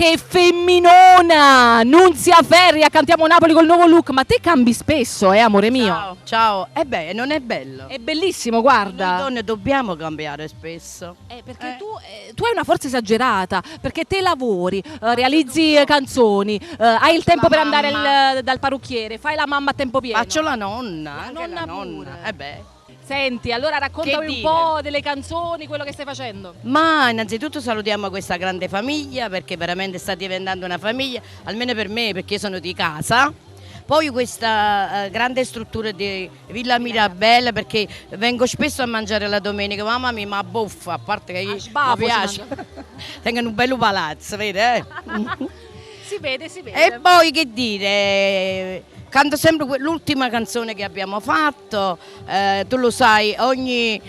che femminona! Nunzia Ferri, cantiamo Napoli col nuovo look. Ma te cambi spesso, amore mio? Ciao, ciao. Non è bello. È bellissimo, guarda. Noi donne dobbiamo cambiare spesso. Perché tu hai una forza esagerata, perché te lavori, realizzi canzoni, hai il tempo per andare dal parrucchiere, fai la mamma a tempo pieno. Faccio la nonna, La anche nonna la nonna. pure. Senti, allora raccontami un po' delle canzoni, quello che stai facendo. Ma innanzitutto salutiamo questa grande famiglia, perché veramente sta diventando una famiglia, almeno per me, perché io sono di casa. Poi questa grande struttura di Villa Mirabella, perché vengo spesso a mangiare la domenica, mamma mia, ma buffa, a parte che io mi piace. Tengono un bello palazzo, vedi? Si vede, si vede. E poi che dire, canto sempre l'ultima canzone che abbiamo fatto, tu lo sai, ogni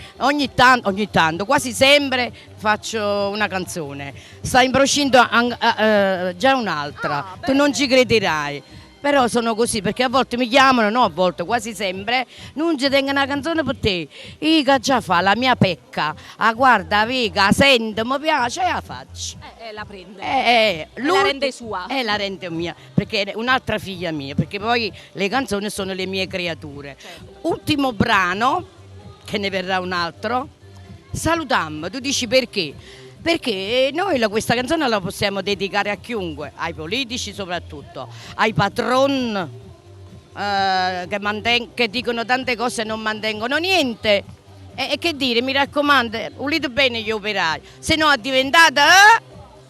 tanto, quasi sempre faccio una canzone. Sta in procinto già un'altra, tu non ci crederai. Però sono così, perché a volte mi chiamano, no a volte, quasi sempre, non ci tengo una canzone per te. Io già fa la mia pecca, guarda, vega, sento, mi piace e la faccio. La prende. La rende sua. La rende mia, perché è un'altra figlia mia, perché poi le canzoni sono le mie creature. Certo. Ultimo brano, che ne verrà un altro, Salutammo, tu dici perché? Perché noi questa canzone la possiamo dedicare a chiunque, ai politici soprattutto, ai patron che dicono tante cose e non mantengono niente. E che dire, mi raccomando, ulite bene gli operai, se no è diventata,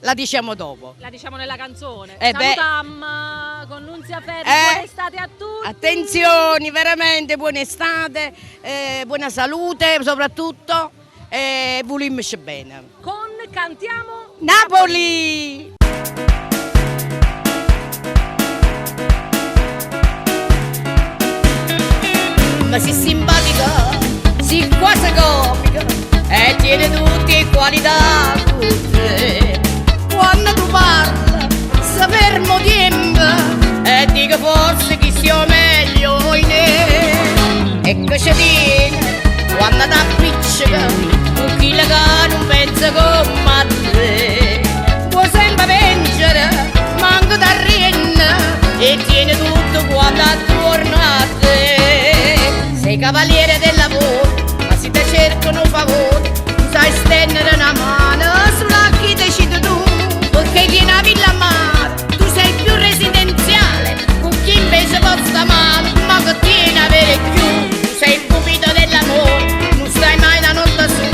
la diciamo dopo. La diciamo nella canzone. Salutammo con Nunzia Ferri, buona estate a tutti. Attenzioni, veramente buona estate, buona salute soprattutto, e volimmoci bene. Cantiamo Napoli! Ma si simpatica, si quasi comica e tiene tutte le qualità tutte. Quando tu parli, si fermo tempo e dico forse che sia meglio in te. E che ci tiene quando ti appiccica un chilo che non pensa come te. Puoi sempre vincere, manco da rienna e tiene tutto quando attorno a te. Sei cavaliere del lavoro, ma se ti cercano un favore, tu sai stendere una mano sulla chi decidi tu. Perché tieni la villa a mare, tu sei più residenziale, con chi invece posta male, ma che tieni a avere più. Sei il cupido dell'amore, non stai mai la notte su.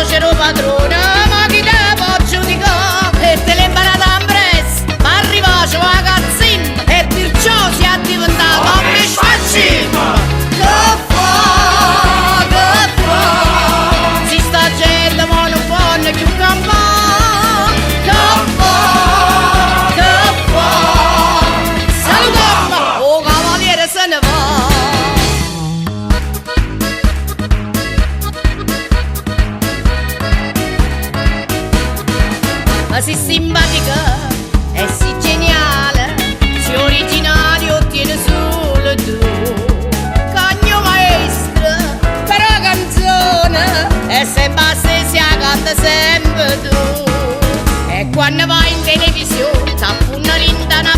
C'ero padrone, ma chi te può giudicare? E te l'hai imparata in presto, ma arrivato a cazzina e perciò si è diventato un pesciaccino. Che fa, si sta gente ma non può più campare. Che fa, salutiamo, oh cavaliere se ne va. Ma si simpatica e si geniale, si originali ottiene solo tu. Cagno maestro, però canzone, e se basta si canta sempre tu. E quando vai in televisione, t'appunno l'inda una